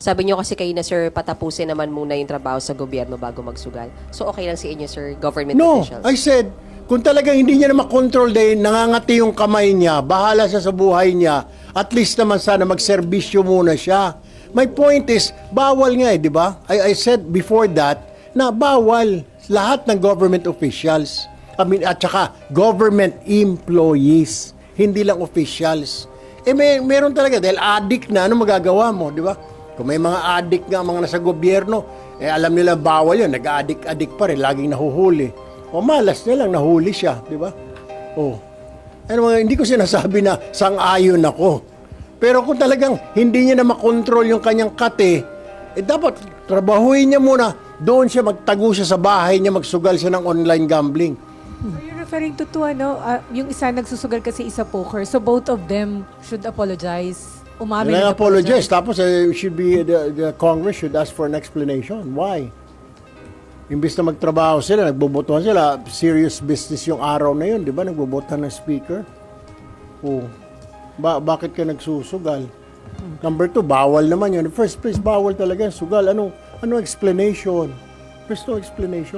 Sabi niyo kasi kayo na, sir, patapusin naman muna yung trabaho sa gobyerno bago magsugal. So, okay lang sa inyo, sir, government No, officials? I said, kung talagang hindi niya na makontrol dahil nangangati yung kamay niya, bahala siya sa buhay niya, at least naman sana magserbisyo muna siya. My point is, bawal nga di ba? I said before that, na bawal lahat ng government officials. At saka government employees, hindi lang officials. Meron talaga, dahil addict na, ano magagawa mo, di ba? Kung may mga addict nga, mga nasa gobyerno, alam nila bawal yun, nag-addict pa rin, laging nahuhuli. O malas na lang, nahuli siya, di ba? Hindi ko sinasabi na sang-ayon ako. Pero kung talagang hindi niya na makontrol yung kanyang kate, dapat trabahuin niya muna, doon siya magtago siya sa bahay niya, magsugal siya ng online gambling. So you're referring to yung isa nagsusugal kasi isa poker. So both of them should apologize. Umamin They at apologize. Tapos the Congress should ask for an explanation. Why? Imbis na magtrabaho sila, nagbobotohan sila, serious business yung araw na yun, di ba? Nagbobotohan ng speaker. Bakit ka nagsusugal? Number 2, bawal naman yun. In the first place, bawal talaga yung sugal. Ano explanation? There's no explanation.